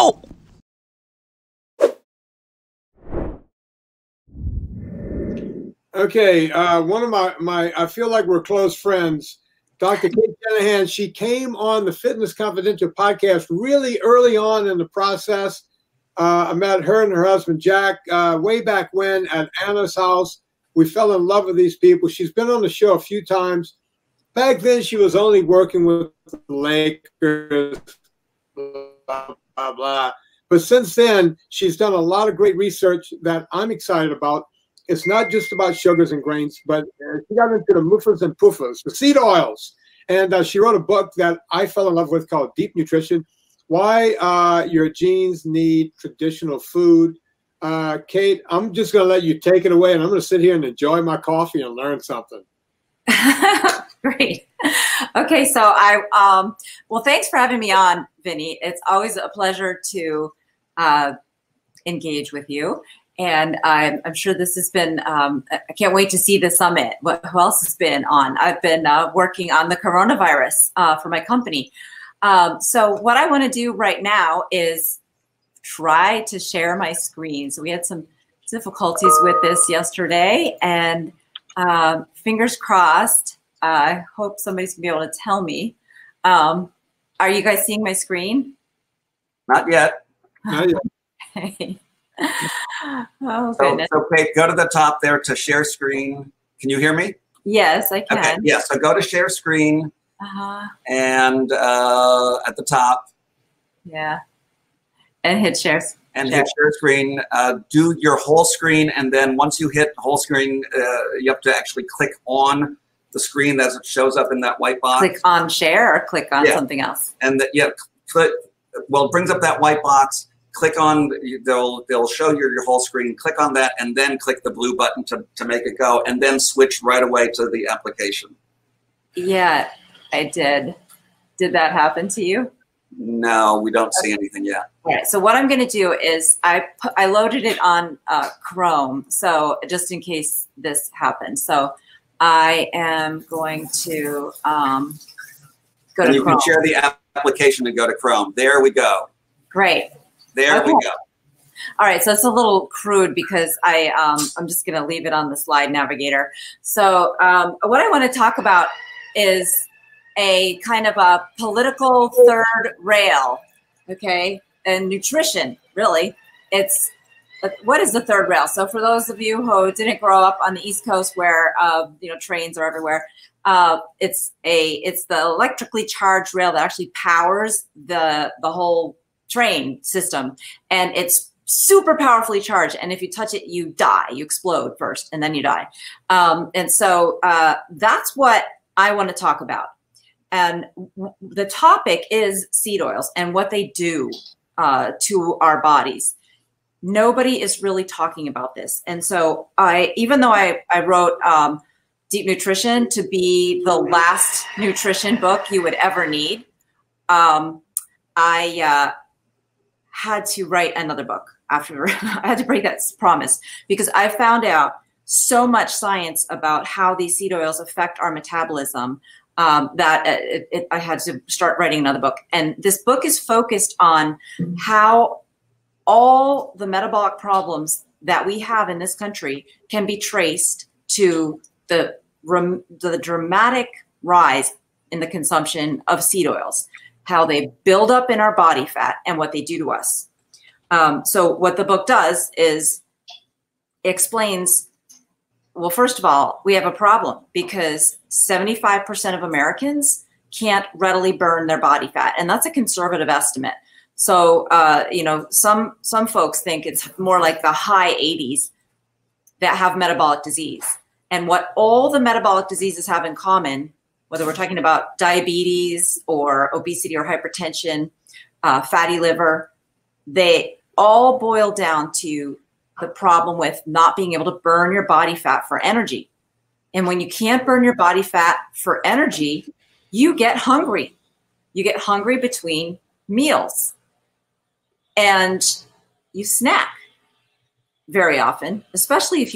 Oh! Okay, one of my I feel like we're close friends. Dr. Cate Shanahan, she came on the Fitness Confidential podcast really early on in the process. I met her and her husband, Jack, way back when at Anna's house. We fell in love with these people. She's been on the show a few times. Back then, she was only working with the Lakers, blah, blah, blah. But since then, she's done a lot of great research that I'm excited about. It's not just about sugars and grains, but she got into the MUFAs and PUFAs, the seed oils. And she wrote a book that I fell in love with called Deep Nutrition, Why Your Genes Need Traditional Food. Cate, I'm just going to let you take it away, and I'm going to sit here and enjoy my coffee and learn something. Great. Okay, so well, thanks for having me on, Vinny. It's always a pleasure to engage with you. And I'm sure this has been, I can't wait to see the summit. Who else has been on? I've been working on the coronavirus for my company. So what I want to do right now is try to share my screen. So we had some difficulties with this yesterday, and fingers crossed. I hope somebody's going to be able to tell me. Are you guys seeing my screen? Not yet. Not yet. Okay. Oh, goodness. So Cate, go to the top there to share screen. Can you hear me? Yes, I can. Okay. Yeah, so go to share screen. And at the top. Yeah. And hit share. And hit share screen. Do your whole screen, and then once you hit whole screen, you have to actually click on the screen as it shows up in that white box. Click on share or click on something else? And click, well, it brings up that white box. Click on, they'll show you your whole screen. Click on that, and then click the blue button to make it go, and then switch right away to the application. Yeah, I did. Did that happen to you? No, we don't see anything yet. All right, so what I'm going to do is I loaded it on Chrome, so just in case this happens. So I am going to go to Chrome. You can share the application and go to Chrome. There we go. Great. There we go. All right, so it's a little crude because I'm just going to leave it on the slide navigator. So what I want to talk about is a kind of a political third rail, okay? And nutrition, really. It's, what is the third rail? So for those of you who didn't grow up on the East Coast where, trains are everywhere, it's the electrically charged rail that actually powers the whole train system, and it's super powerfully charged, and if you touch it, you die. You explode first, and then you die. And so that's what I want to talk about. And the topic is seed oils and what they do to our bodies. Nobody is really talking about this. And so even though I wrote Deep Nutrition to be the last nutrition book you would ever need, I had to write another book after. I had to break that promise because I found out so much science about how these seed oils affect our metabolism that I had to start writing another book. And this book is focused on how all the metabolic problems that we have in this country can be traced to the dramatic rise in the consumption of seed oils, how they build up in our body fat, and what they do to us. So what the book does is explains, well, first of all, we have a problem because 75% of Americans can't readily burn their body fat, and that's a conservative estimate. So, some folks think it's more like the high 80s that have metabolic disease. And what all the metabolic diseases have in common, whether we're talking about diabetes or obesity or hypertension, fatty liver, they all boil down to the problem with not being able to burn your body fat for energy. And when you can't burn your body fat for energy, you get hungry. You get hungry between meals. And you snack very often, especially if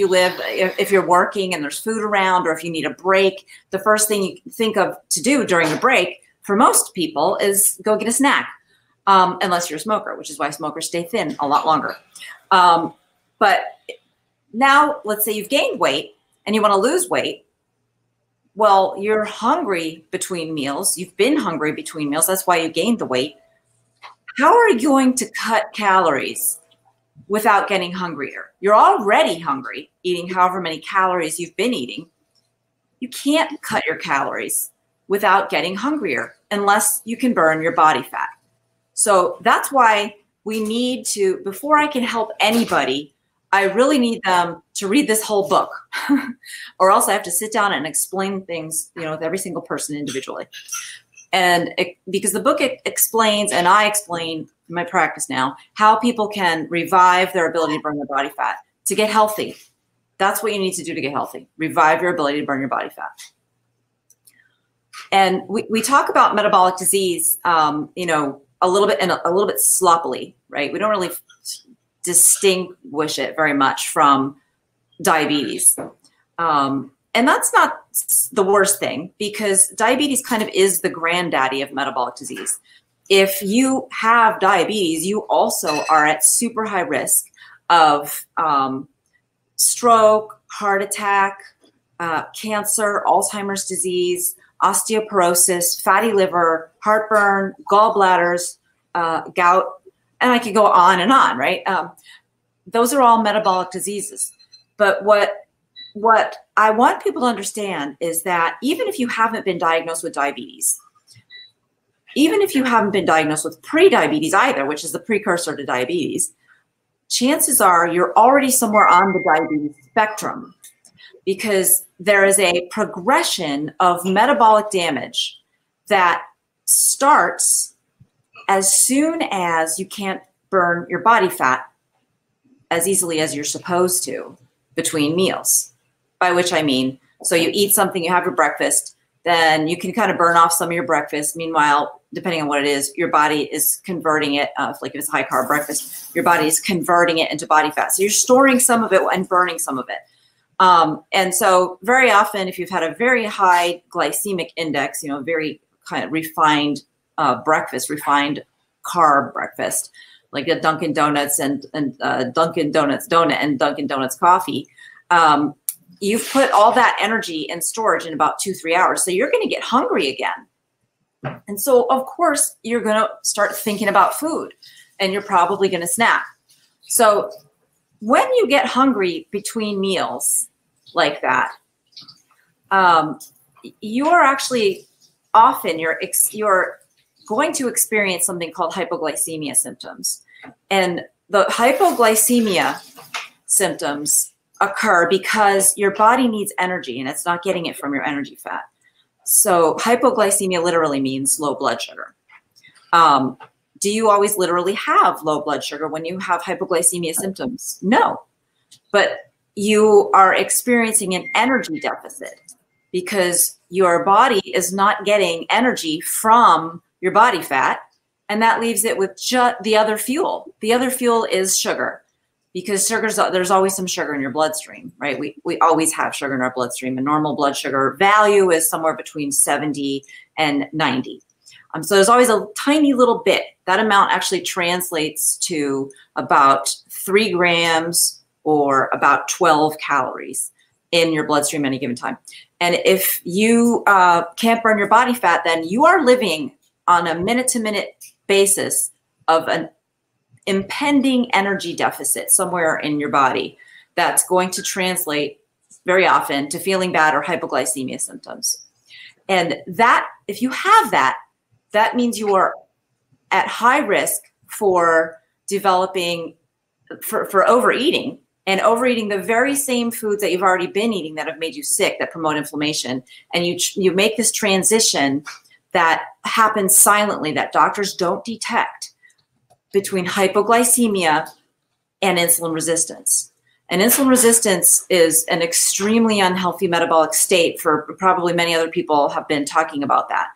you're working and there's food around, or if you need a break. The first thing you think of to do during a break for most people is go get a snack. unless you're a smoker, which is why smokers stay thin a lot longer. But now let's say you've gained weight and you want to lose weight. Well, you're hungry between meals. You've been hungry between meals. That's why you gained the weight. How are you going to cut calories without getting hungrier? You're already hungry, eating however many calories you've been eating. You can't cut your calories without getting hungrier unless you can burn your body fat. So that's why we need to, before I can help anybody, I really need them to read this whole book or else I have to sit down and explain things, with every single person individually. And because the book explains, and I explain in my practice now, how people can revive their ability to burn their body fat to get healthy. That's what you need to do to get healthy. Revive your ability to burn your body fat. And we talk about metabolic disease, a little bit sloppily, right? We don't really distinguish it very much from diabetes. And that's not the worst thing, because diabetes kind of is the granddaddy of metabolic disease. If you have diabetes, you also are at super high risk of stroke, heart attack, cancer, Alzheimer's disease, osteoporosis, fatty liver, heartburn, gallbladders, gout, and I could go on and on, right? Those are all metabolic diseases. But what I want people to understand is that even if you haven't been diagnosed with diabetes, even if you haven't been diagnosed with prediabetes either, which is the precursor to diabetes, chances are you're already somewhere on the diabetes spectrum, because there is a progression of metabolic damage that starts as soon as you can't burn your body fat as easily as you're supposed to between meals. By which I mean, so you eat something, you have your breakfast, then you can kind of burn off some of your breakfast. Meanwhile, depending on what it is, your body is converting it, like if it's a high carb breakfast, your body is converting it into body fat. So you're storing some of it and burning some of it. And so very often, if you've had a very high glycemic index, very kind of refined breakfast, refined carb breakfast, like a Dunkin' Donuts and Dunkin' Donuts donut and Dunkin' Donuts coffee, you've put all that energy in storage in about 2-3 hours. So you're going to get hungry again. And so, of course, you're going to start thinking about food, and you're probably going to snack. So when you get hungry between meals like that, you are actually often, you're going to experience something called hypoglycemia symptoms. And the hypoglycemia symptoms occur because your body needs energy and it's not getting it from your energy fat. So hypoglycemia literally means low blood sugar. Do you always literally have low blood sugar when you have hypoglycemia symptoms? No, but you are experiencing an energy deficit because your body is not getting energy from your body fat, and that leaves it with just the other fuel. The other fuel is sugar, because there's always some sugar in your bloodstream, right? We always have sugar in our bloodstream. A normal blood sugar value is somewhere between 70 and 90. So there's always a tiny little bit. That amount actually translates to about 3 grams or about 12 calories in your bloodstream at any given time. And if you can't burn your body fat, then you are living on a minute-to-minute basis of an impending energy deficit somewhere in your body that's going to translate very often to feeling bad or hypoglycemia symptoms. And that, if you have that, that means you are at high risk for developing, for overeating, and overeating the very same foods that you've already been eating that have made you sick, that promote inflammation. And you make this transition that happens silently, that doctors don't detect, between hypoglycemia and insulin resistance. And insulin resistance is an extremely unhealthy metabolic state. For probably many other people have been talking about that.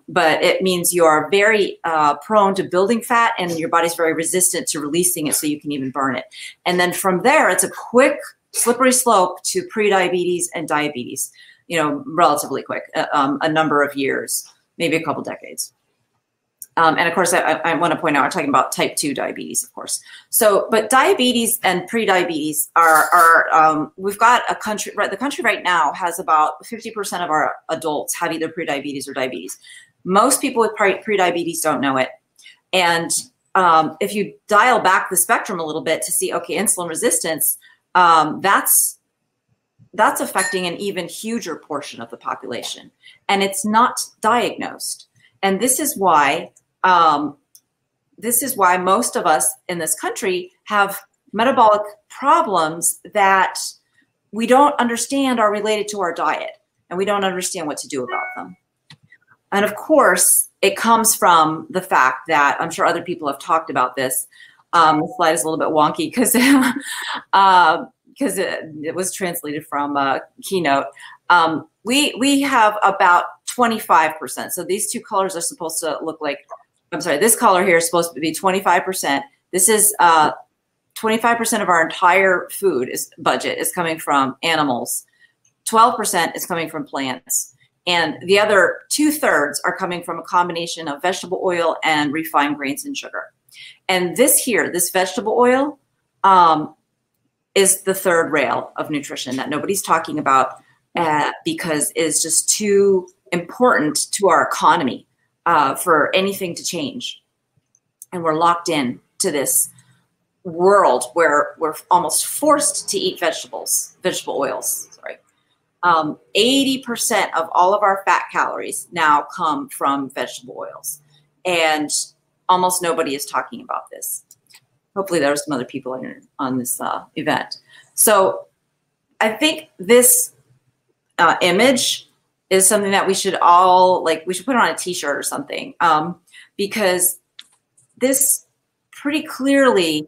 But it means you are very prone to building fat, and your body's very resistant to releasing it so you can even burn it. And then from there, it's a quick, slippery slope to prediabetes and diabetes, relatively quick, a number of years, maybe a couple decades. And of course, I want to point out, we're talking about type 2 diabetes, of course. So, but diabetes and prediabetes we've got a country, the country right now has about 50% of our adults have either prediabetes or diabetes. Most people with prediabetes don't know it. And if you dial back the spectrum a little bit to see, okay, insulin resistance, that's affecting an even huger portion of the population. And it's not diagnosed. And this is why most of us in this country have metabolic problems that we don't understand are related to our diet, and we don't understand what to do about them. And of course, it comes from the fact that, I'm sure other people have talked about this. The slide is a little bit wonky because it was translated from Keynote. We have about 25%. So these two colors are supposed to look like, I'm sorry, this color here is supposed to be 25%. This is 25% of our entire food budget is coming from animals. 12% is coming from plants. And the other 2/3 are coming from a combination of vegetable oil and refined grains and sugar. And this here, this vegetable oil, is the third rail of nutrition that nobody's talking about because it's just too important to our economy for anything to change. And we're locked in to this world where we're almost forced to eat vegetable oils. 80% of all of our fat calories now come from vegetable oils. And almost nobody is talking about this. Hopefully there are some other people on this event. So I think this image is something that we should all, we should put it on a t-shirt or something, because this pretty clearly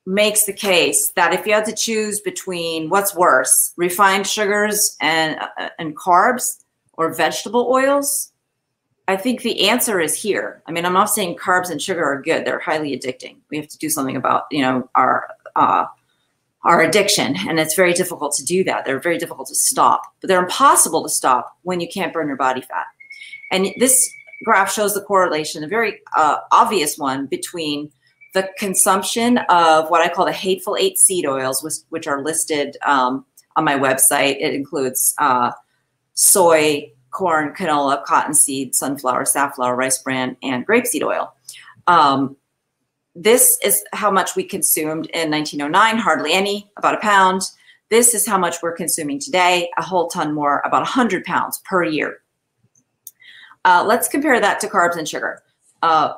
makes the case that if you had to choose between what's worse, refined sugars and carbs or vegetable oils, I think the answer is here. I mean, I'm not saying carbs and sugar are good. They're highly addicting. We have to do something about, our addiction, and it's very difficult to do that. They're very difficult to stop, but they're impossible to stop when you can't burn your body fat. And this graph shows the correlation, a very obvious one, between the consumption of what I call the Hateful 8 seed oils, which are listed on my website. It includes soy, corn, canola, cottonseed, sunflower, safflower, rice bran, and grapeseed oil. This is how much we consumed in 1909, hardly any, about a pound. This is how much we're consuming today, a whole ton more, about 100 pounds per year. Let's compare that to carbs and sugar.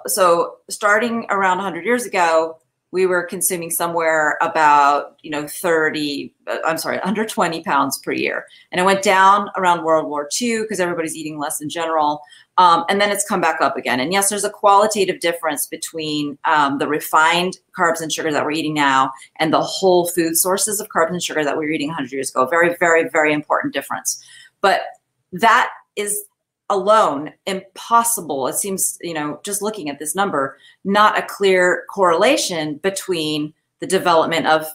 So starting around 100 years ago, we were consuming somewhere about, 120 pounds per year. And it went down around World War II because everybody's eating less in general. And then it's come back up again. And yes, there's a qualitative difference between the refined carbs and sugar that we're eating now and the whole food sources of carbs and sugar that we were eating 100 years ago. Very, very, very important difference. But that is alone impossible. It seems, just looking at this number, not a clear correlation between the development of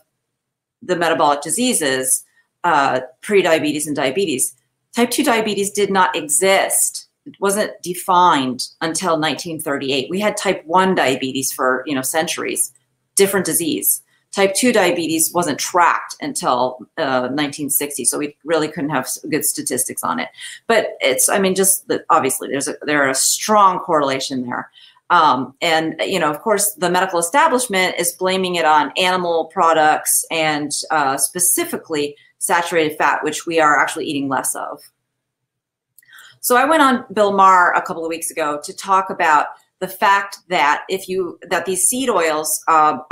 the metabolic diseases, prediabetes and diabetes. Type 2 diabetes did not exist. It wasn't defined until 1938. We had type 1 diabetes for, centuries, different disease. Type 2 diabetes wasn't tracked until 1960, so we really couldn't have good statistics on it. But it's, obviously there are a strong correlation there. And, of course, the medical establishment is blaming it on animal products and specifically saturated fat, which we are actually eating less of. So I went on Bill Maher a couple of weeks ago to talk about the fact that these seed oils are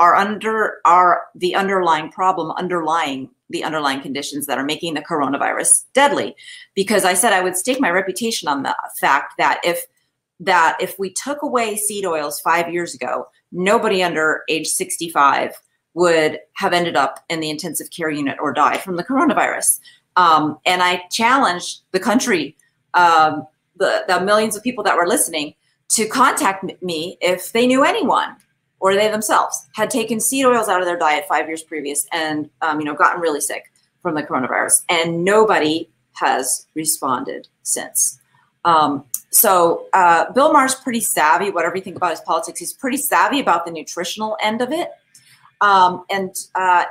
the underlying problem, underlying the underlying conditions that are making the coronavirus deadly. Because I said I would stake my reputation on the fact that if we took away seed oils 5 years ago, nobody under age 65 would have ended up in the intensive care unit or died from the coronavirus. And I challenged the country, the millions of people that were listening, to contact me if they knew anyone or they themselves had taken seed oils out of their diet 5 years previous and gotten really sick from the coronavirus. And nobody has responded since. Bill Maher's pretty savvy, whatever you think about his politics, he's pretty savvy about the nutritional end of it.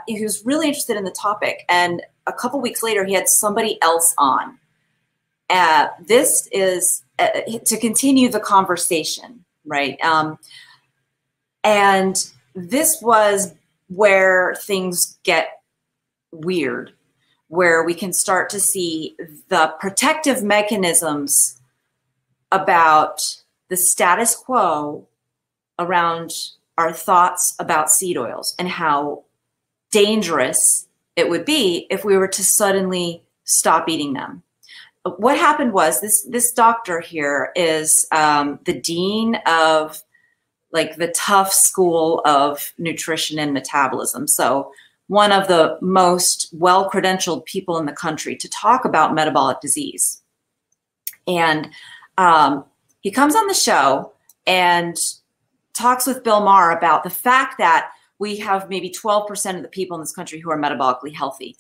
He was really interested in the topic. And a couple weeks later, he had somebody else on. This is to continue the conversation, right? And this was where things get weird, where we can start to see the protective mechanisms about the status quo around our thoughts about seed oils and how dangerous it would be if we were to suddenly stop eating them. What happened was this doctor here is the dean of like the tough school of nutrition and metabolism. So one of the most well-credentialed people in the country to talk about metabolic disease. And he comes on the show and talks with Bill Maher about the fact that we have maybe 12% of the people in this country who are metabolically healthy.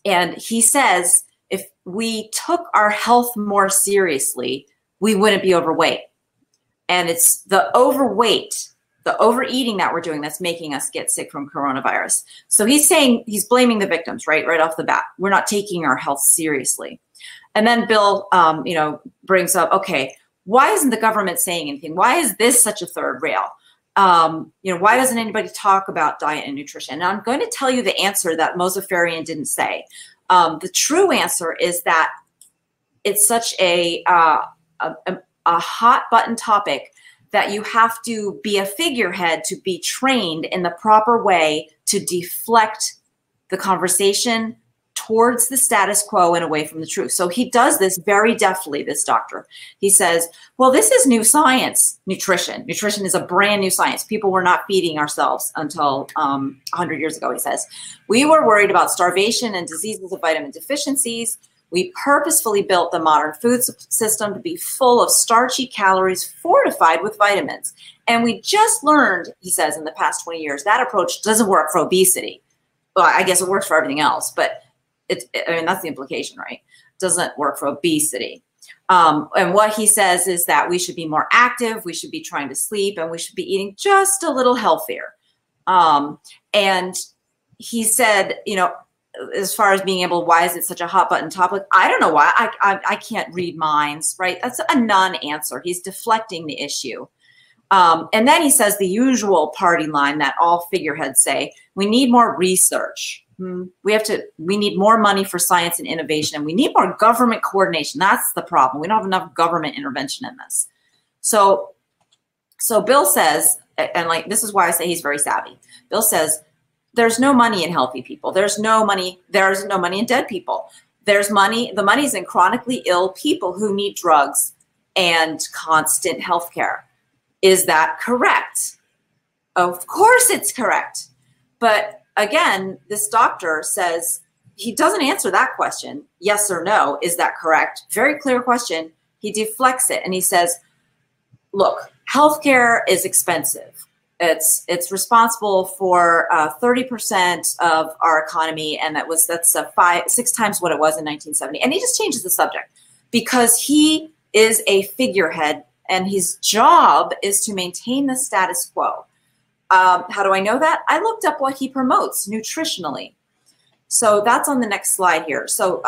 And he says, if we took our health more seriously, we wouldn't be overweight. And it's the overweight, the overeating that we're doing that's making us get sick from coronavirus. So he's saying, he's blaming the victims, right off the bat. We're not taking our health seriously. And then Bill, brings up, okay, why isn't the government saying anything? Why is this such a third rail? Why doesn't anybody talk about diet and nutrition? And I'm going to tell you the answer that Mozafarian didn't say. The true answer is that it's such a hot button topic that you have to be a figurehead to be trained in the proper way to deflect the conversation towards the status quo and away from the truth. So he does this very deftly, this doctor. He says, well, this is new science, nutrition. Nutrition is a brand new science. People were not feeding ourselves until 100 years ago, he says. We were worried about starvation and diseases of vitamin deficiencies. We purposefully built the modern food system to be full of starchy calories fortified with vitamins. And we just learned, he says, in the past 20 years, that approach doesn't work for obesity. Well, I guess it works for everything else, but that's the implication, right? Doesn't work for obesity. And what he says is that we should be more active, we should be trying to sleep, and we should be eating just a little healthier. And he said, as far as being able, why is it such a hot button topic? I don't know why. I can't read minds, right? That's a non-answer. He's deflecting the issue. And then he says the usual party line that all figureheads say, we need more research. We need more money for science and innovation, and we need more government coordination. That's the problem. We don't have enough government intervention in this. So Bill says, and this is why I say he's very savvy. Bill says, there's no money in healthy people. There's no money in dead people. There's money. The money's in chronically ill people who need drugs and constant health care. Is that correct? Of course it's correct. But again, this doctor says he doesn't answer that question. Yes or no, is that correct? Very clear question. He deflects it and he says, look, healthcare is expensive. It's responsible for 30% of our economy, and that's 6 times what it was in 1970. And he just changes the subject because he is a figurehead and his job is to maintain the status quo. How do I know that? I looked up what he promotes nutritionally. So that's on the next slide here. So,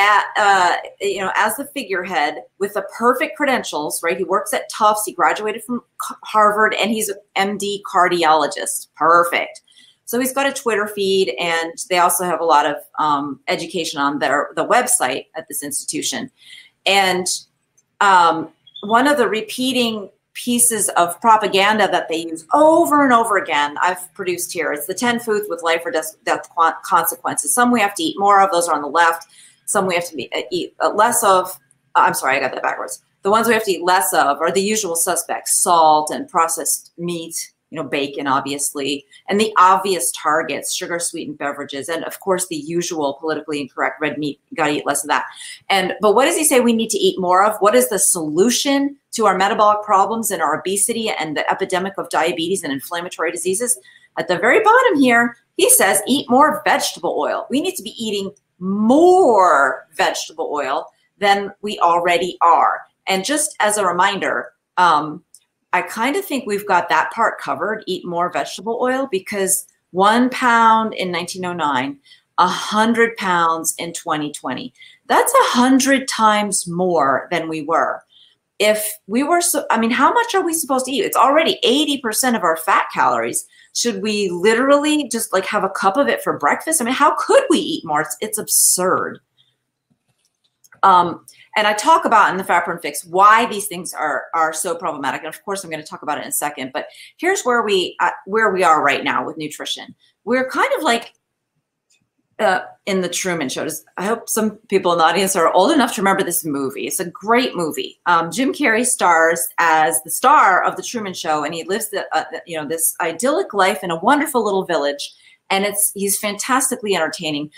as the figurehead with the perfect credentials, right? He works at Tufts. He graduated from Harvard, and he's an MD cardiologist. Perfect. So he's got a Twitter feed, and they also have a lot of education on the website at this institution. And one of the repeating pieces of propaganda that they use over and over again, I've produced here. It's the 10 foods with life or death consequences. Some we have to eat more of. Those are on the left. Some we have to eat less of. I'm sorry, I got that backwards. The ones we have to eat less of are the usual suspects: salt and processed meat, bacon, obviously, and the obvious targets: sugar sweetened beverages, and of course the usual politically incorrect red meat. You got to eat less of that. But what does he say we need to eat more of? What is the solution to our metabolic problems and our obesity and the epidemic of diabetes and inflammatory diseases? At the very bottom here, he says eat more vegetable oil. We need to be eating more vegetable oil. than we already are. And just as a reminder, I kind of think we've got that part covered, eat more vegetable oil, because 1 pound in 1909, 100 pounds in 2020. That's 100 times more than we were. If we were, how much are we supposed to eat? It's already 80% of our fat calories. Should we literally just like have a cup of it for breakfast? I mean, how could we eat more? It's absurd. And I talk about in the Fat Burn Fix why these things are so problematic. And of course, I'm going to talk about it in a second. But here's where we are right now with nutrition. We're kind of like in the Truman Show. I hope some people in the audience are old enough to remember this movie. It's a great movie. Jim Carrey stars as the star of the Truman Show, and he lives this idyllic life in a wonderful little village. And he's fantastically entertaining.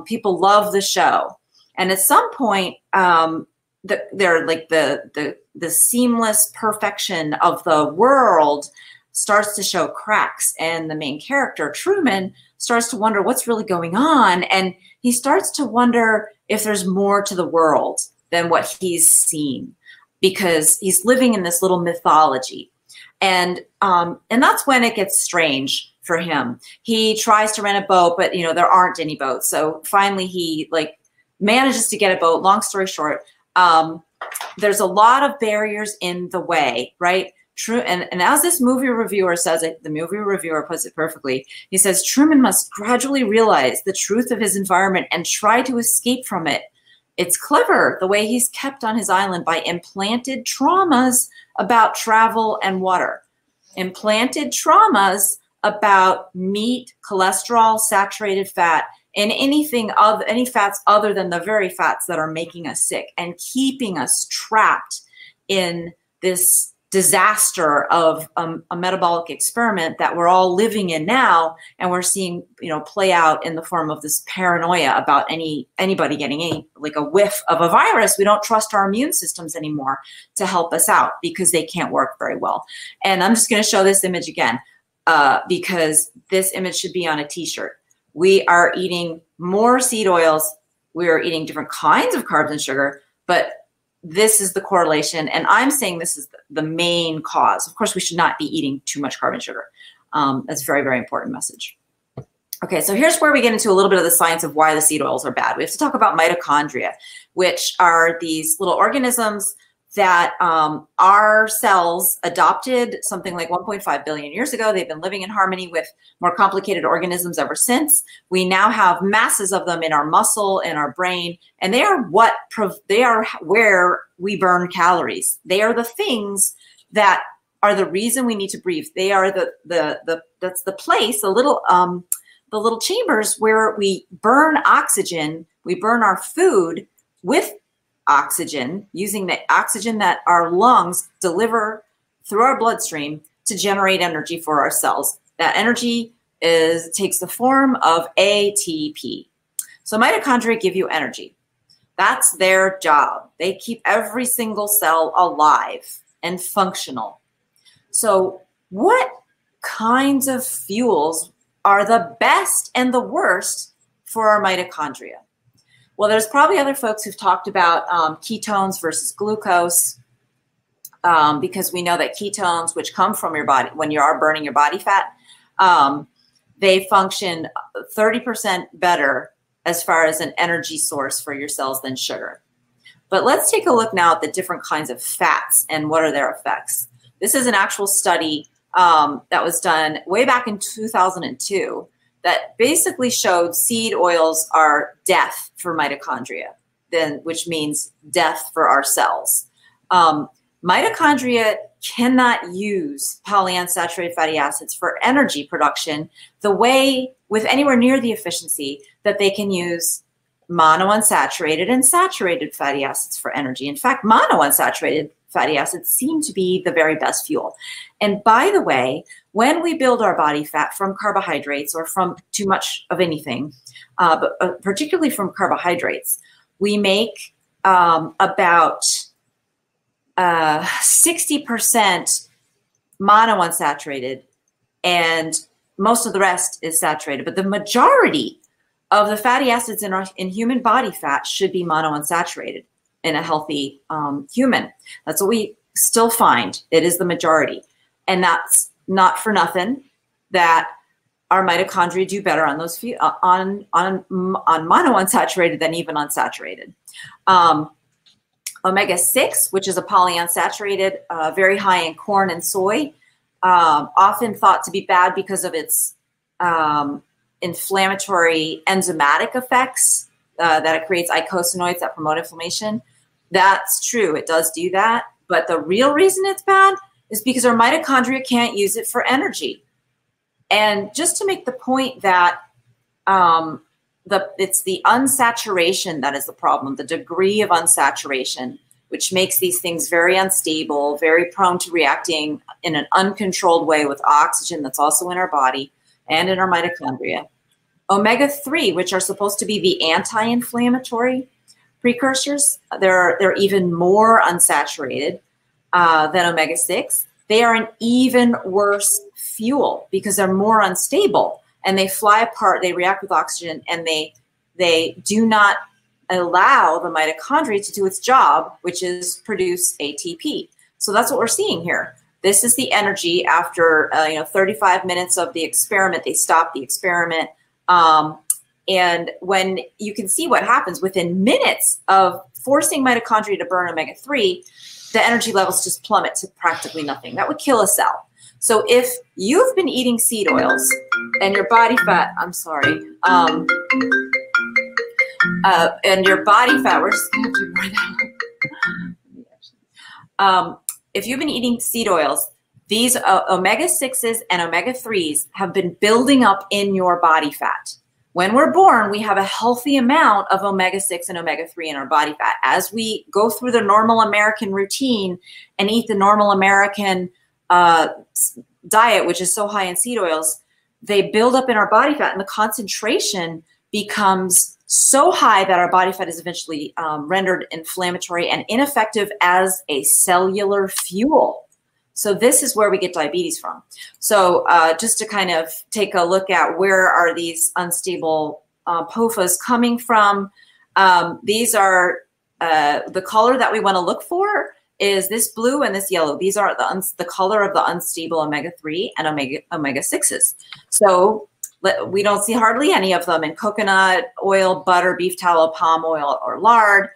People love the show. And at some point, they're like the seamless perfection of the world starts to show cracks, and the main character, Truman, starts to wonder what's really going on. And he starts to wonder if there's more to the world than what he's seen, because he's living in this little mythology. And that's when it gets strange for him. He tries to rent a boat, but there aren't any boats. So finally he manages to get a boat. Long story short, there's a lot of barriers in the way, right? And as this movie reviewer says it, the movie reviewer puts it perfectly. He says, Truman must gradually realize the truth of his environment and try to escape from it. It's clever the way he's kept on his island by implanted traumas about travel and water. Implanted traumas about meat, cholesterol, saturated fat, and any fats other than the very fats that are making us sick and keeping us trapped in this disaster of a metabolic experiment that we're all living in now, and we're seeing play out in the form of this paranoia about anybody getting a whiff of a virus. We don't trust our immune systems anymore to help us out because they can't work very well. And I'm just going to show this image again because this image should be on a t-shirt. We are eating more seed oils. We are eating different kinds of carbs and sugar, but this is the correlation. And I'm saying this is the main cause. Of course, we should not be eating too much carb and sugar. That's a very, very important message. Okay, so here's where we get into a little bit of the science of why the seed oils are bad. We have to talk about mitochondria, which are these little organisms that our cells adopted something like 1.5 billion years ago. They've been living in harmony with more complicated organisms ever since. We now have masses of them in our muscle, in our brain, and they are where we burn calories. They are the things that are the reason we need to breathe. They are that's the place, the little chambers where we burn oxygen. We burn our food with oxygen, using the oxygen that our lungs deliver through our bloodstream to generate energy for our cells. That energy takes the form of ATP. So mitochondria give you energy. That's their job. They keep every single cell alive and functional. So what kinds of fuels are the best and the worst for our mitochondria? Well, there's probably other folks who've talked about ketones versus glucose, because we know that ketones, which come from your body when you are burning your body fat, they function 30% better as far as an energy source for your cells than sugar. But let's take a look now at the different kinds of fats and what are their effects. This is an actual study that was done way back in 2002 that basically showed seed oils are death for mitochondria, which means death for our cells. Mitochondria cannot use polyunsaturated fatty acids for energy production the way, with anywhere near the efficiency that they can use monounsaturated and saturated fatty acids for energy. In fact, monounsaturated fatty acids seem to be the very best fuel. And by the way, when we build our body fat from carbohydrates or from too much of anything, but particularly from carbohydrates, we make about 60% monounsaturated, and most of the rest is saturated. But the majority of the fatty acids in human body fat should be monounsaturated. in a healthy human. That's what we still find. It is the majority. And that's not for nothing that our mitochondria do better on those on monounsaturated than even unsaturated. Omega-6, which is a polyunsaturated, very high in corn and soy, often thought to be bad because of its inflammatory enzymatic effects, that it creates eicosanoids that promote inflammation. That's true, it does do that. But the real reason it's bad is because our mitochondria can't use it for energy. And just to make the point that it's the unsaturation that is the problem, the degree of unsaturation, which makes these things very unstable, very prone to reacting in an uncontrolled way with oxygen that's also in our body and in our mitochondria. Omega-3, which are supposed to be the anti-inflammatory precursors, they're even more unsaturated than omega-6. They are an even worse fuel because they're more unstable and they fly apart, they react with oxygen, and they do not allow the mitochondria to do its job, which is produce ATP. So that's what we're seeing here. This is the energy after 35 minutes of the experiment. They stop the experiment. And when you can see what happens within minutes of forcing mitochondria to burn omega-3, the energy levels just plummet to practically nothing. That would kill a cell. So if you've been eating seed oils and your body fat, I'm sorry, and your body fat, we're just going to do more than if you've been eating seed oils, these omega-6s and omega-3s have been building up in your body fat. When we're born, we have a healthy amount of omega-6 and omega-3 in our body fat. As we go through the normal American routine and eat the normal American diet, which is so high in seed oils, they build up in our body fat, and the concentration becomes so high that our body fat is eventually rendered inflammatory and ineffective as a cellular fuel. So this is where we get diabetes from. So just to kind of take a look at where are these unstable PUFAs coming from, these are the color that we want to look for is this blue and this yellow. These are the color of the unstable omega-3 and omega-6s. So we don't see hardly any of them in coconut oil, butter, beef tallow, palm oil, or lard.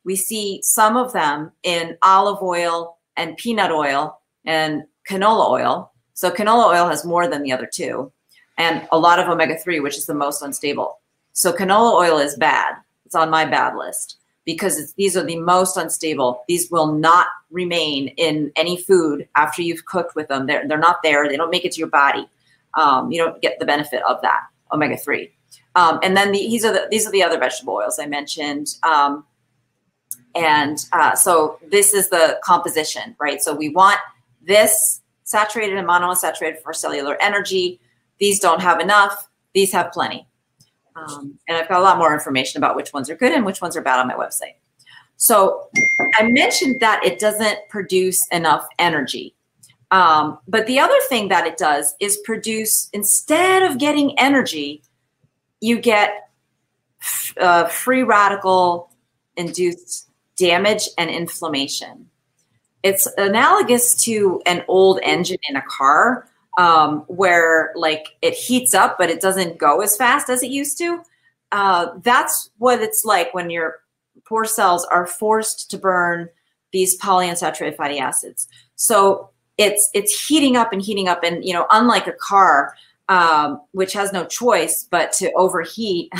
We see some of them in olive oil and peanut oil and canola oil. So canola oil has more than the other two, and a lot of omega-3, which is the most unstable. So canola oil is bad. It's on my bad list because these are the most unstable. These will not remain in any food after you've cooked with them. They're not there. They don't make it to your body. You don't get the benefit of that omega-3. And then these are the other vegetable oils I mentioned. So this is the composition, right? So we want this saturated and monounsaturated for cellular energy. These don't have enough. These have plenty. And I've got a lot more information about which ones are good and which ones are bad on my website. So I mentioned that it doesn't produce enough energy. But the other thing that it does is produce, instead of getting energy, you get free radical induced damage and inflammation. It's analogous to an old engine in a car where like it heats up, but it doesn't go as fast as it used to. That's what it's like when your poor cells are forced to burn these polyunsaturated fatty acids. So it's heating up, and unlike a car, which has no choice but to overheat,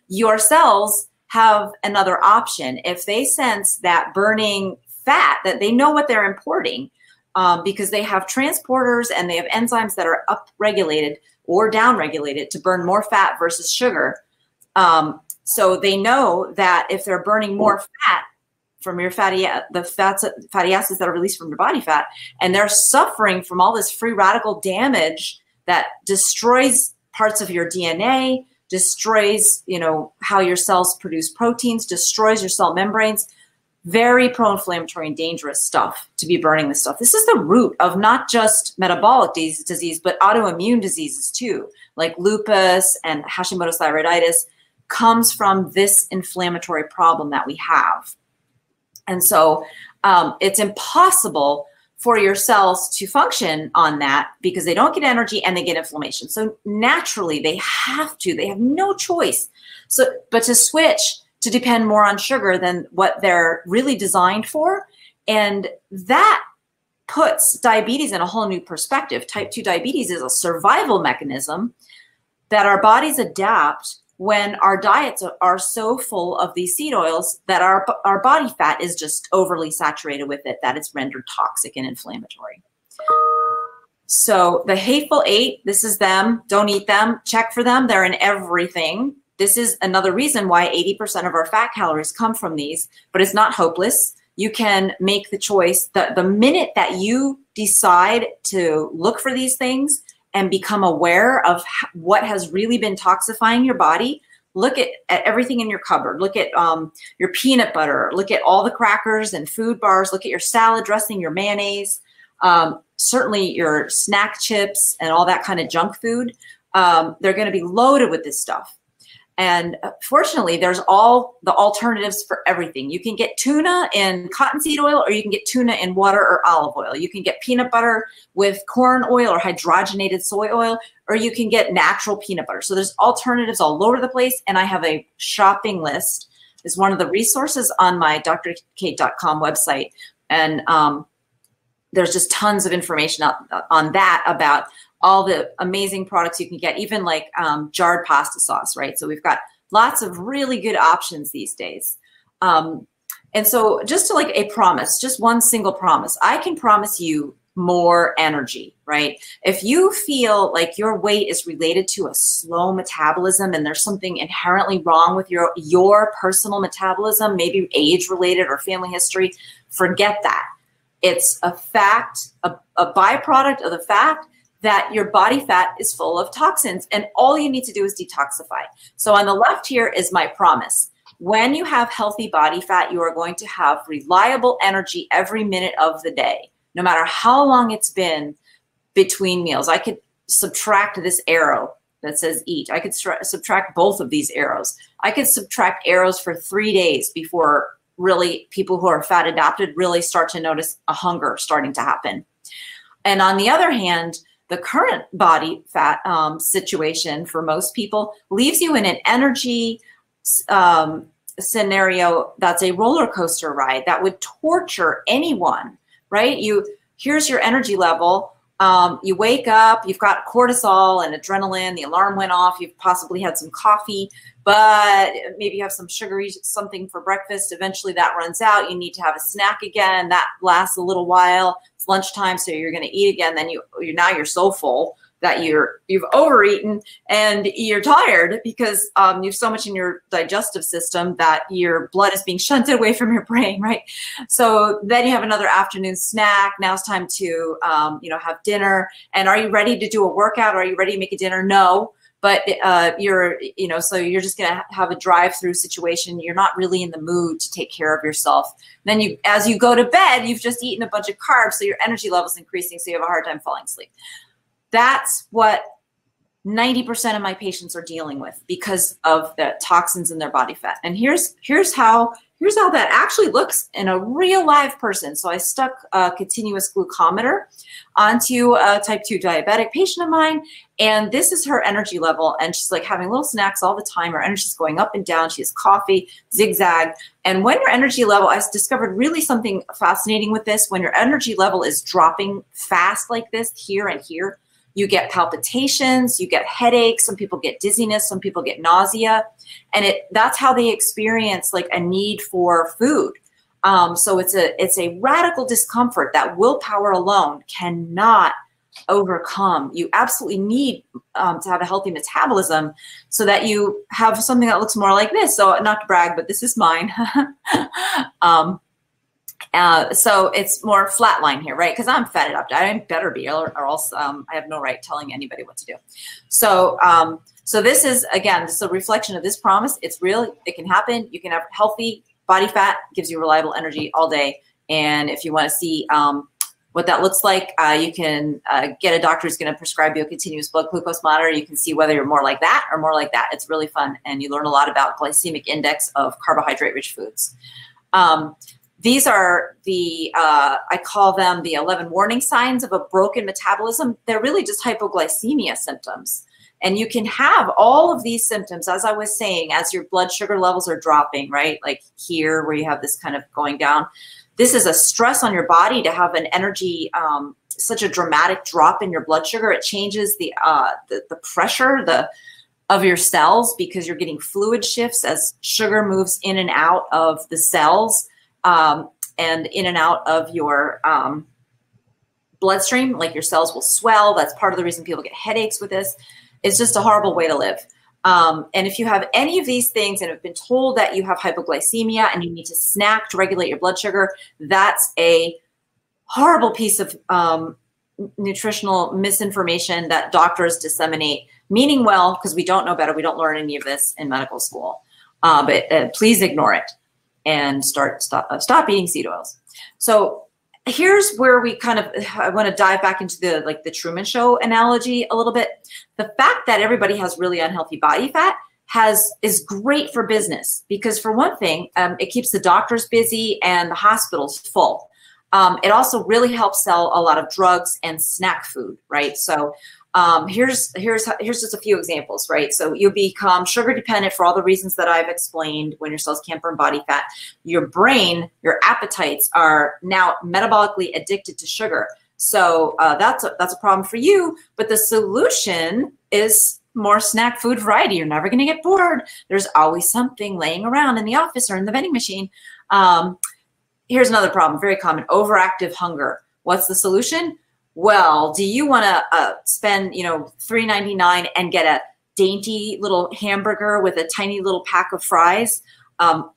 your cells have another option. If they sense that burning fat, that they know what they're importing, because they have transporters and they have enzymes that are upregulated or downregulated to burn more fat versus sugar. So they know that if they're burning more fat from your fatty acids that are released from your body fat, and they're suffering from all this free radical damage that destroys parts of your DNA, destroys, how your cells produce proteins, destroys your cell membranes, very pro-inflammatory and dangerous stuff to be burning this stuff. This is the root of not just metabolic disease, but autoimmune diseases too, like lupus and Hashimoto's thyroiditis. comes from this inflammatory problem that we have. And so it's impossible for your cells to function on that because they don't get energy and they get inflammation. So naturally they have no choice. But to switch to depend more on sugar than what they're really designed for. And that puts diabetes in a whole new perspective. Type 2 diabetes is a survival mechanism that our bodies adapt when our diets are so full of these seed oils that our body fat is just overly saturated with it, that it's rendered toxic and inflammatory. So the Hateful 8, this is them. Don't eat them. Check for them. They're in everything. This is another reason why 80% of our fat calories come from these, but it's not hopeless. You can make the choice that the minute that you decide to look for these things and become aware of what has really been toxifying your body, look at everything in your cupboard. Look at your peanut butter. Look at all the crackers and food bars. Look at your salad dressing, your mayonnaise, certainly your snack chips and all that kind of junk food. They're going to be loaded with this stuff. And fortunately, there's all the alternatives for everything. You can get tuna in cottonseed oil, or you can get tuna in water or olive oil. You can get peanut butter with corn oil or hydrogenated soy oil, or you can get natural peanut butter. So there's alternatives all over the place. And I have a shopping list. It's one of the resources on my drcate.com website. And there's just tons of information on that about all the amazing products you can get, even like jarred pasta sauce, right? So we've got lots of really good options these days. And so just to like a promise, just one single promise, I can promise you more energy, right? If you feel like your weight is related to a slow metabolism and there's something inherently wrong with your personal metabolism, maybe age related or family history, forget that. It's a fact, a byproduct of the fact that your body fat is full of toxins, and all you need to do is detoxify. So on the left here is my promise. When you have healthy body fat, you are going to have reliable energy every minute of the day, no matter how long it's been between meals. I could subtract this arrow that says eat. I could subtract both of these arrows. I could subtract arrows for 3 days before really people who are fat adapted really start to notice a hunger starting to happen. And on the other hand, the current body fat situation for most people leaves you in an energy scenario that's a roller coaster ride that would torture anyone, right? Here's your energy level. You wake up, you've got cortisol and adrenaline, the alarm went off, you've possibly had some coffee, but maybe you have some sugary something for breakfast. Eventually that runs out. You need to have a snack again. That lasts a little while. It's lunchtime, so you're going to eat again. Then now you're so full that you've overeaten and you're tired because you have so much in your digestive system that your blood is being shunted away from your brain, right? So then you have another afternoon snack. Now it's time to have dinner. And are you ready to do a workout? Are you ready to make a dinner? No. But so you're just going to have a drive-through situation. You're not really in the mood to take care of yourself. Then as you go to bed, you've just eaten a bunch of carbs, so your energy level is increasing, so you have a hard time falling asleep. That's what 90% of my patients are dealing with because of the toxins in their body fat. And here's how that actually looks in a real live person. So I stuck a continuous glucometer onto a type 2 diabetic patient of mine, and this is her energy level. And she's like having little snacks all the time. Her energy's going up and down. She has coffee, zigzag. And when your energy level, I discovered really something fascinating with this. When your energy level is dropping fast like this, here and here, you get palpitations, you get headaches, some people get dizziness, some people get nausea, and that's how they experience like a need for food. So it's a radical discomfort that willpower alone cannot overcome. You absolutely need to have a healthy metabolism so that you have something that looks more like this. So not to brag, but this is mine. So it's more flatline here, right? Because I'm fat adapted. I better be, or else I have no right telling anybody what to do. So, so this is, again, this is a reflection of this promise. It's real. It can happen. You can have healthy body fat, gives you reliable energy all day. And if you want to see what that looks like. You can get a doctor who's going to prescribe you a continuous blood glucose monitor. You can see whether you're more like that or more like that. It's really fun, and you learn a lot about glycemic index of carbohydrate-rich foods. These are the, I call them the 11 warning signs of a broken metabolism. They're really just hypoglycemia symptoms. And you can have all of these symptoms, as I was saying, as your blood sugar levels are dropping, right? Like here where you have this kind of going down. This is a stress on your body to have an energy, such a dramatic drop in your blood sugar. It changes the pressure of your cells because you're getting fluid shifts as sugar moves in and out of the cells and in and out of your bloodstream. Like your cells will swell. That's part of the reason people get headaches with this. It's just a horrible way to live. And if you have any of these things and have been told that you have hypoglycemia and you need to snack to regulate your blood sugar, that's a horrible piece of nutritional misinformation that doctors disseminate, meaning well, because we don't know better. We don't learn any of this in medical school. But please ignore it and stop eating seed oils. So here's where we kind of, I want to dive back into the Truman Show analogy a little bit. The fact that everybody has really unhealthy body fat is great for business because for one thing, it keeps the doctors busy and the hospitals full. It also really helps sell a lot of drugs and snack food, right? So here's just a few examples, right? So you become sugar dependent for all the reasons that I've explained when your cells can't burn body fat. Your brain, your appetites are now metabolically addicted to sugar. So that's a problem for you, but the solution is more snack food variety. You're never going to get bored. There's always something laying around in the office or in the vending machine. Here's another problem, very common, overactive hunger. What's the solution? Well, do you want to spend, $3.99 and get a dainty little hamburger with a tiny little pack of fries?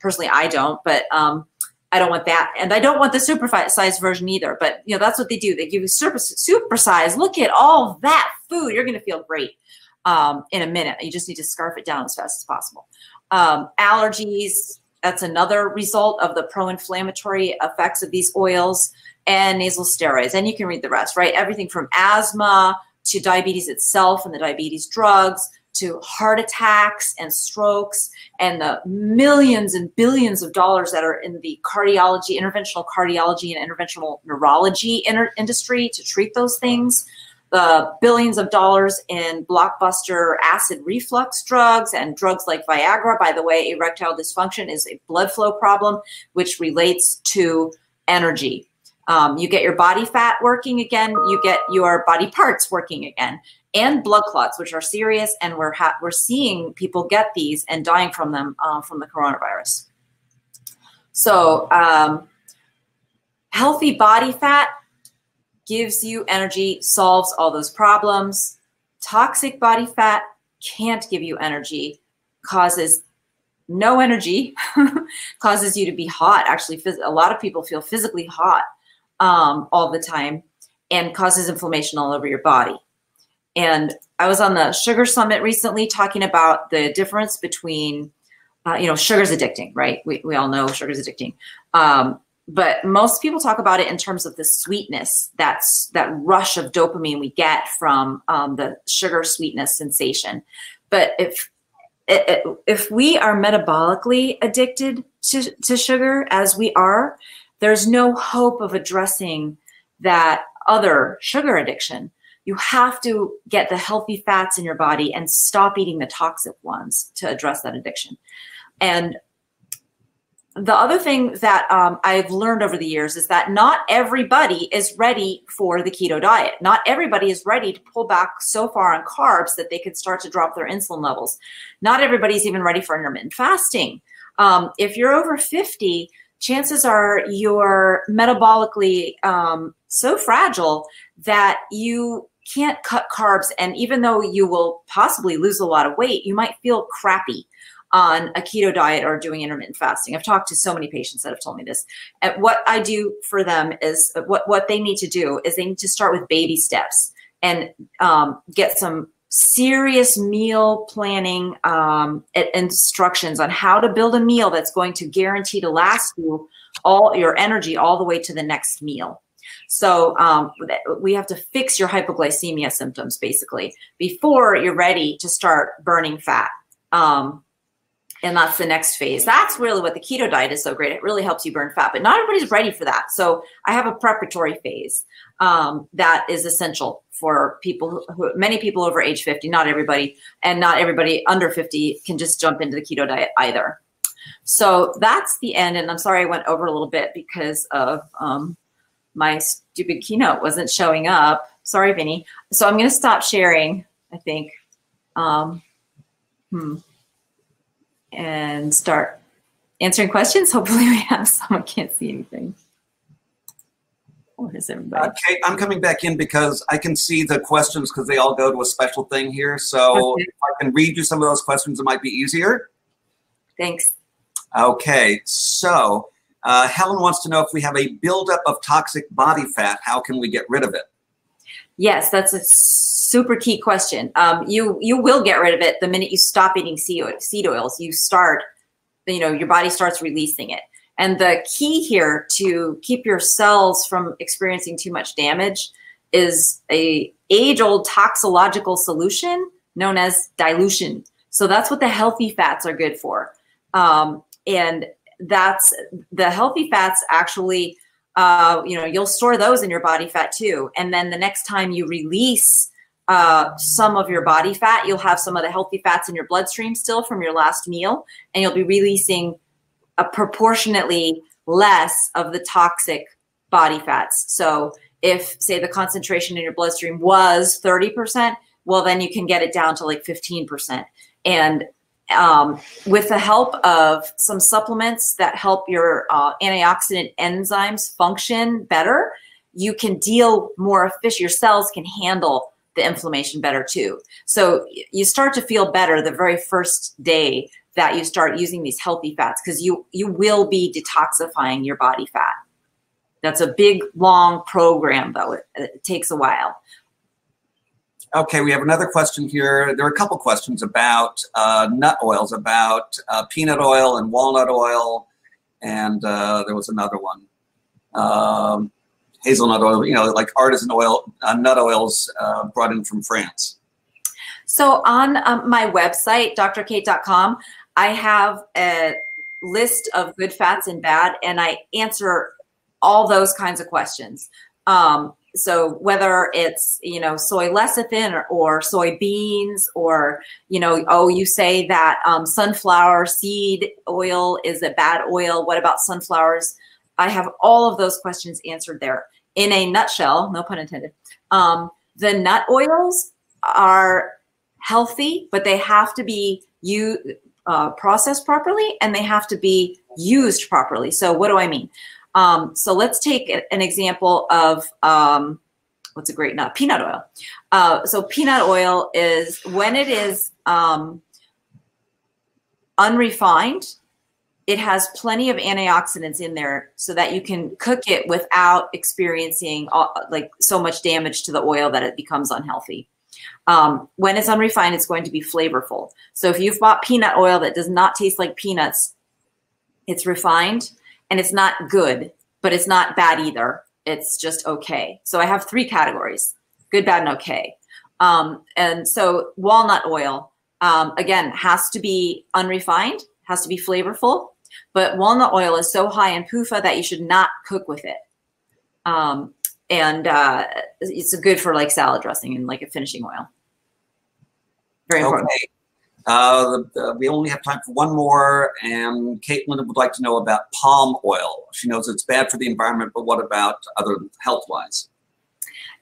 Personally, I don't, but I don't want that. And I don't want the supersized version either. But, that's what they do. They give you supersize. Look at all that food. You're going to feel great in a minute. You just need to scarf it down as fast as possible. Allergies, that's another result of the pro-inflammatory effects of these oils. And nasal steroids, and you can read the rest, right? Everything from asthma to diabetes itself and the diabetes drugs to heart attacks and strokes and the millions and billions of dollars that are in the cardiology, interventional cardiology and interventional neurology industry to treat those things. The billions of dollars in blockbuster acid reflux drugs and drugs like Viagra. By the way, erectile dysfunction is a blood flow problem, which relates to energy. You get your body fat working again, you get your body parts working again, and blood clots, which are serious, and we're seeing people get these and dying from them from the coronavirus. So healthy body fat gives you energy, solves all those problems. Toxic body fat can't give you energy, causes no energy, causes you to be hot. Actually, a lot of people feel physically hot all the time and causes inflammation all over your body. And I was on the Sugar Summit recently talking about the difference between, sugar's addicting, right? We all know sugar's addicting. But most people talk about it in terms of the sweetness, that rush of dopamine we get from the sugar sweetness sensation. But if we are metabolically addicted to sugar, as we are, there's no hope of addressing that other sugar addiction. You have to get the healthy fats in your body and stop eating the toxic ones to address that addiction. And the other thing that I've learned over the years is that not everybody is ready for the keto diet. Not everybody is ready to pull back so far on carbs that they can start to drop their insulin levels. Not everybody's even ready for intermittent fasting. If you're over 50, chances are you're metabolically so fragile that you can't cut carbs. And even though you will possibly lose a lot of weight, you might feel crappy on a keto diet or doing intermittent fasting. I've talked to so many patients that have told me this. And what I do for them is what they need to do is they need to start with baby steps and get some serious meal planning instructions on how to build a meal that's going to guarantee to last you all your energy all the way to the next meal. So we have to fix your hypoglycemia symptoms basically before you're ready to start burning fat. And that's the next phase. That's really what the keto diet is so great. It really helps you burn fat, but not everybody's ready for that. So I have a preparatory phase that is essential for people many people over age 50, not everybody, and not everybody under 50 can just jump into the keto diet either. So that's the end. And I'm sorry I went over a little bit because of my stupid keynote wasn't showing up. Sorry, Vinny. So I'm going to stop sharing, I think. And start answering questions. Hopefully we have some. I can't see anything. Where is everybody? Kate, I'm coming back in because I can see the questions because they all go to a special thing here. So Okay. if I can read you some of those questions, it might be easier. Thanks. Okay, so Helen wants to know if we have a buildup of toxic body fat, how can we get rid of it? Yes, that's a super key question. You will get rid of it the minute you stop eating seed oils. You start, your body starts releasing it. And the key here to keep your cells from experiencing too much damage is a age-old toxological solution known as dilution. So that's what the healthy fats are good for. And that's the healthy fats actually, you'll store those in your body fat too. And then the next time you release some of your body fat, you'll have some of the healthy fats in your bloodstream still from your last meal, and you'll be releasing a proportionately less of the toxic body fats. So if, say, the concentration in your bloodstream was 30%, well, then you can get it down to like 15%. And with the help of some supplements that help your antioxidant enzymes function better, you can deal more efficient. Your cells can handle the inflammation better too. So you start to feel better the very first day that you start using these healthy fats, because you will be detoxifying your body fat. That's a big, long program, though. It takes a while. Okay, we have another question here. There are a couple questions about nut oils, about peanut oil and walnut oil, and there was another one. Hazelnut oil, like artisan oil, nut oils brought in from France. So on my website, drkate.com, I have a list of good fats and bad, and I answer all those kinds of questions. So whether it's, soy lecithin or soybeans, or, you say that sunflower seed oil is a bad oil. What about sunflowers? I have all of those questions answered there. In a nutshell, no pun intended, the nut oils are healthy, but they have to be processed properly, and they have to be used properly. So what do I mean? So let's take an example of what's a great nut? Peanut oil. So peanut oil is, when it is unrefined, it has plenty of antioxidants in there so that you can cook it without experiencing so much damage to the oil that it becomes unhealthy. When it's unrefined, it's going to be flavorful. So if you've bought peanut oil that does not taste like peanuts, it's refined. And it's not good, but it's not bad either. It's just okay. So I have three categories: good, bad, and okay. And so walnut oil, again, has to be unrefined, has to be flavorful, but walnut oil is so high in PUFA that you should not cook with it. It's good for like salad dressing and like a finishing oil. Very important. Okay. We only have time for one more, and Caitlin would like to know about palm oil. She knows it's bad for the environment, but what about other health-wise?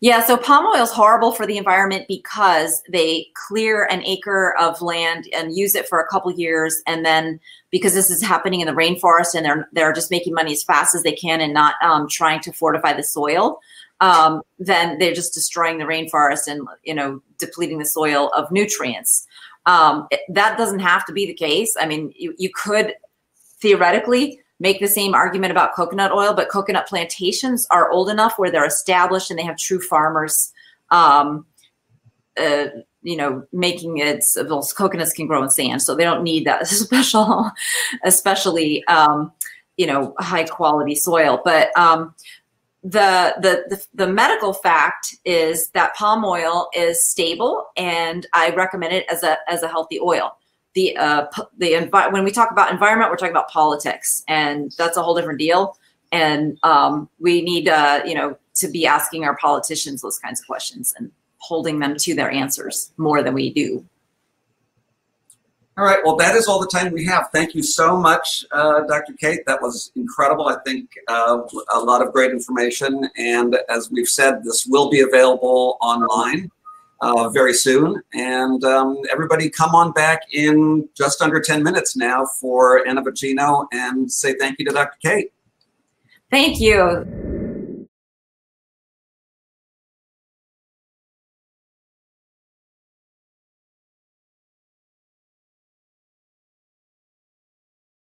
Yeah, so palm oil is horrible for the environment because they clear an acre of land and use it for a couple years, and then because this is happening in the rainforest, and they're just making money as fast as they can and not trying to fortify the soil, then they're just destroying the rainforest and depleting the soil of nutrients. That doesn't have to be the case. I mean, you could theoretically make the same argument about coconut oil, but coconut plantations are old enough where they're established and they have true farmers, making it so those coconuts can grow in sand. So they don't need that especially high quality soil. But the medical fact is that palm oil is stable, and I recommend it as a healthy oil. When we talk about environment, we're talking about politics, and that's a whole different deal. And we need to be asking our politicians those kinds of questions and holding them to their answers more than we do. All right, well, that is all the time we have. Thank you so much, Dr. Cate. That was incredible. I think a lot of great information. And as we've said, this will be available online very soon. And everybody come on back in just under 10 minutes now for Anna Vocino, and say thank you to Dr. Cate. Thank you.